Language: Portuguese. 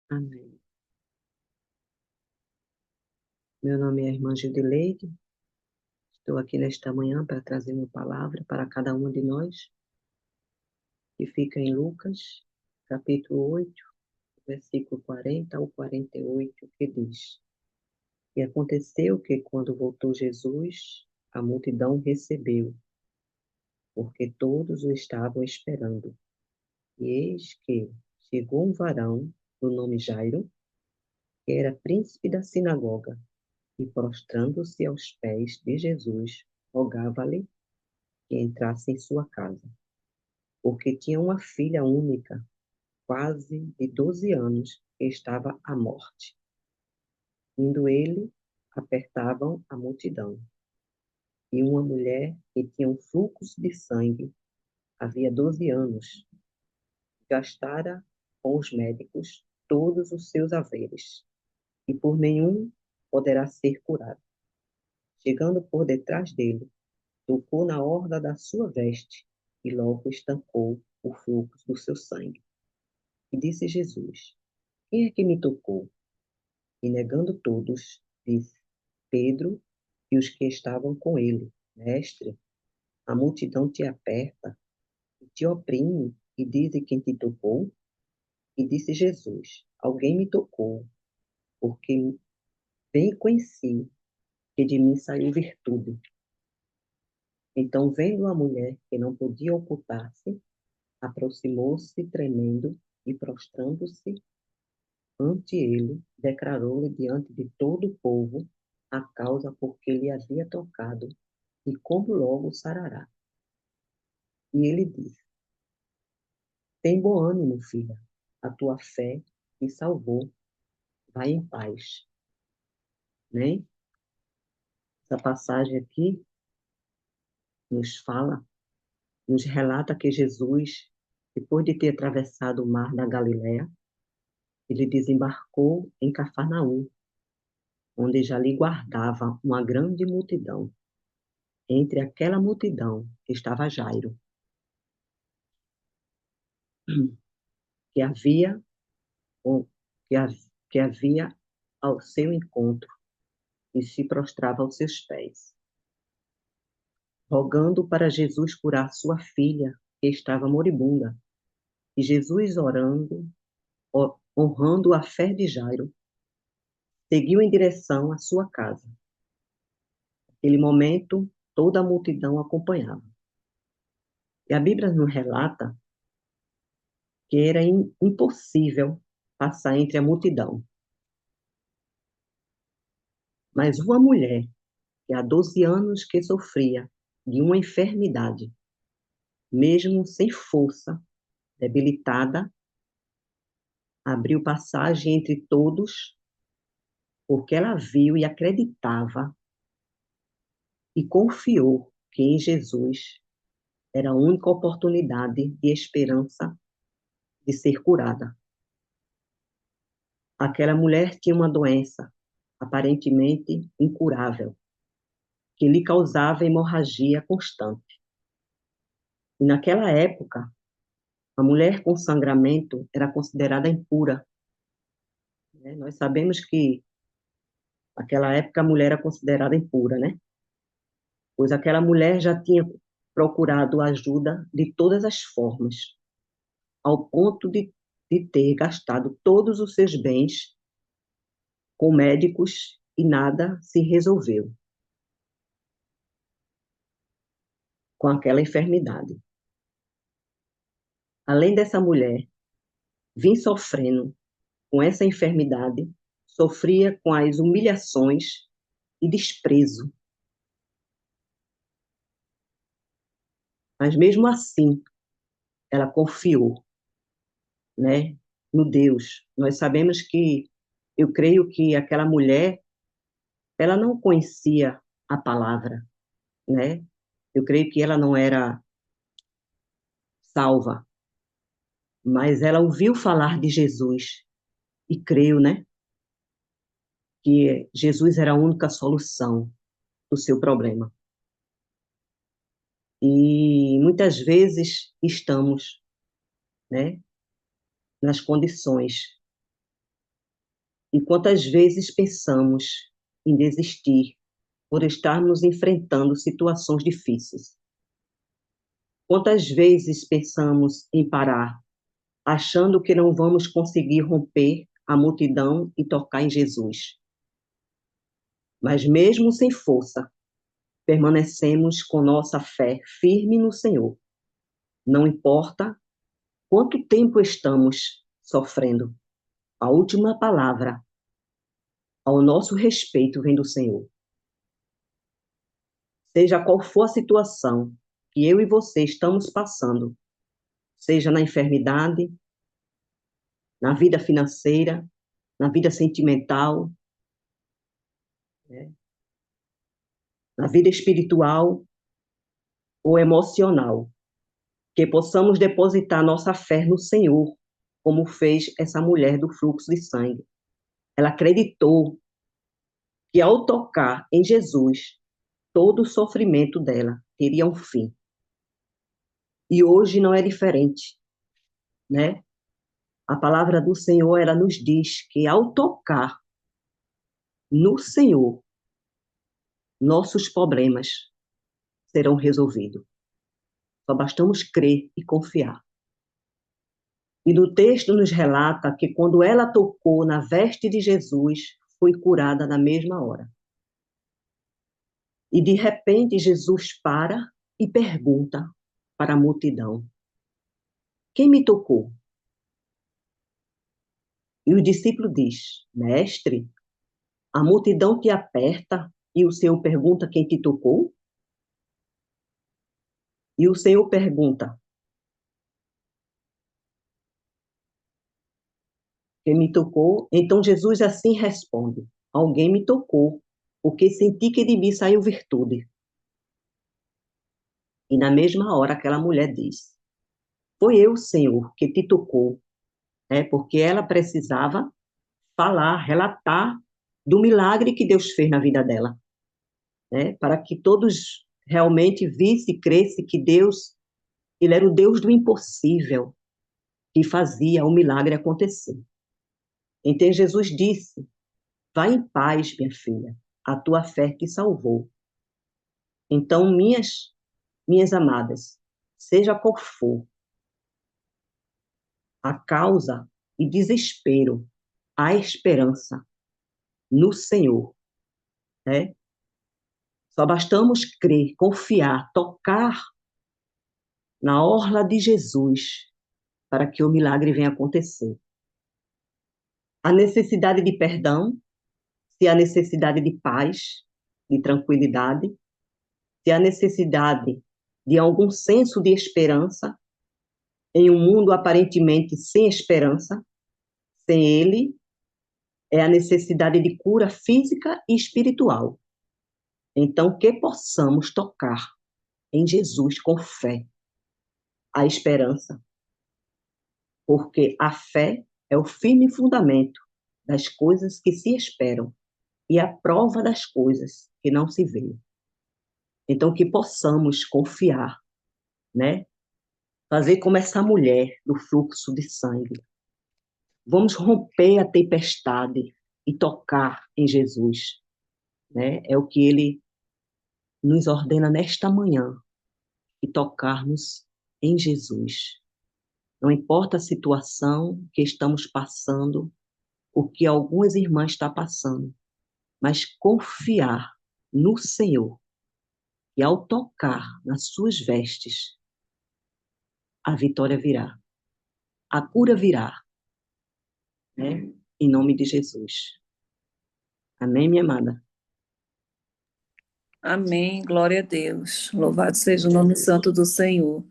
Amém. Meu nome é irmã Gildileide. Estou aqui nesta manhã para trazer uma palavra para cada um de nós, que fica em Lucas, capítulo 8, versículo 40 ao 48, que diz: E aconteceu que, quando voltou Jesus, a multidão o recebeu, porque todos o estavam esperando. E eis que chegou um varão, do nome Jairo, que era príncipe da sinagoga, e prostrando-se aos pés de Jesus, rogava-lhe que entrasse em sua casa, porque tinha uma filha única, quase de 12 anos, que estava à morte. Indo ele, apertavam a multidão. E uma mulher que tinha um fluxo de sangue, havia 12 anos, gastara com os médicos todos os seus haveres, e por nenhum poderá ser curado. Chegando por detrás dele, tocou na orla da sua veste, e logo estancou o fluxo do seu sangue. E disse Jesus: Quem é que me tocou? E negando todos, disse Pedro e os que estavam com ele: Mestre, a multidão te aperta e te oprime, e dize quem te tocou? E disse Jesus: Alguém me tocou, porque bem conheci que de mim saiu virtude. Então, vendo a mulher que não podia ocultar-se, aproximou-se tremendo e prostrando-se ante ele, declarou-lhe diante de todo o povo a causa por que lhe havia tocado e como logo sarará. E ele disse: Tem bom ânimo, filha, a tua fé te salvou, vai em paz. Né? Essa passagem aqui nos fala, nos relata que Jesus, depois de ter atravessado o mar da Galileia, ele desembarcou em Cafarnaum, onde já lhe guardava uma grande multidão. Entre aquela multidão estava Jairo, que havia, que, que havia ao seu encontro e se prostrava aos seus pés, rogando para Jesus curar sua filha, que estava moribunda. E Jesus, orando, honrando a fé de Jairo, seguiu em direção à sua casa. Naquele momento, toda a multidão acompanhava. E a Bíblia nos relata que era impossível passar entre a multidão. Mas uma mulher que há 12 anos que sofria de uma enfermidade, mesmo sem força, debilitada, abriu passagem entre todos, porque ela viu e acreditava e confiou que em Jesus era a única oportunidade de esperança de ser curada. Aquela mulher tinha uma doença aparentemente incurável, que lhe causava hemorragia constante. E naquela época, a mulher com sangramento era considerada impura, né? Nós sabemos que naquela época a mulher era considerada impura, né? Pois aquela mulher já tinha procurado ajuda de todas as formas, ao ponto de ter gastado todos os seus bens com médicos e nada se resolveu com aquela enfermidade. Além dessa mulher vir sofrendo com essa enfermidade, sofria com as humilhações e desprezo. Mas mesmo assim, ela confiou, né, no Deus. Nós sabemos que, eu creio que aquela mulher, ela não conhecia a palavra, né? Eu creio que ela não era salva, mas ela ouviu falar de Jesus e creu, né, que Jesus era a única solução do seu problema. E muitas vezes estamos, né, nas condições E quantas vezes pensamos em desistir por estarmos enfrentando situações difíceis? Quantas vezes pensamos em parar, achando que não vamos conseguir romper a multidão e tocar em Jesus? Mas mesmo sem força, permanecemos com nossa fé firme no Senhor. Não importa quanto tempo estamos sofrendo, a última palavra ao nosso respeito vem do Senhor. Seja qual for a situação que eu e você estamos passando, seja na enfermidade, na vida financeira, na vida sentimental, né, na vida espiritual ou emocional, que possamos depositar nossa fé no Senhor, como fez essa mulher do fluxo de sangue. Ela acreditou que ao tocar em Jesus, todo o sofrimento dela teria um fim. E hoje não é diferente, né? A palavra do Senhor, ela nos diz que ao tocar no Senhor, nossos problemas serão resolvidos. Só bastamos crer e confiar. E no texto nos relata que quando ela tocou na veste de Jesus, foi curada na mesma hora. E de repente Jesus para e pergunta para a multidão: quem me tocou? E o discípulo diz: mestre, a multidão te aperta e o Senhor pergunta quem te tocou? E o Senhor pergunta: quem me tocou? Então Jesus assim responde: alguém me tocou, porque senti que de mim saiu virtude. E na mesma hora aquela mulher diz: foi eu, Senhor, que te tocou, porque ela precisava falar, relatar do milagre que Deus fez na vida dela, para que todos realmente vissem e crescem que Deus, ele era o Deus do impossível, que fazia o milagre acontecer. Então Jesus disse: vai em paz, minha filha, a tua fé te salvou. Então, minhas amadas, seja qual for a causa e desespero, a esperança no Senhor, né? Só bastamos crer, confiar, tocar na orla de Jesus para que o milagre venha acontecer. A necessidade de perdão, se há necessidade de paz, de tranquilidade, se há necessidade de algum senso de esperança em um mundo aparentemente sem esperança, sem ele, é a necessidade de cura física e espiritual. Então, que possamos tocar em Jesus com fé, a esperança, porque a fé é o firme fundamento das coisas que se esperam e a prova das coisas que não se veem. Então, que possamos confiar, né? Fazer como essa mulher do fluxo de sangue. Vamos romper a tempestade e tocar em Jesus, né? É o que ele nos ordena nesta manhã, e tocarmos em Jesus. Não importa a situação que estamos passando, o que algumas irmãs estão passando, mas confiar no Senhor. E ao tocar nas suas vestes, a vitória virá, a cura virá, né? Em nome de Jesus. Amém, minha amada? Amém, glória a Deus. Louvado seja o nome santo do Senhor.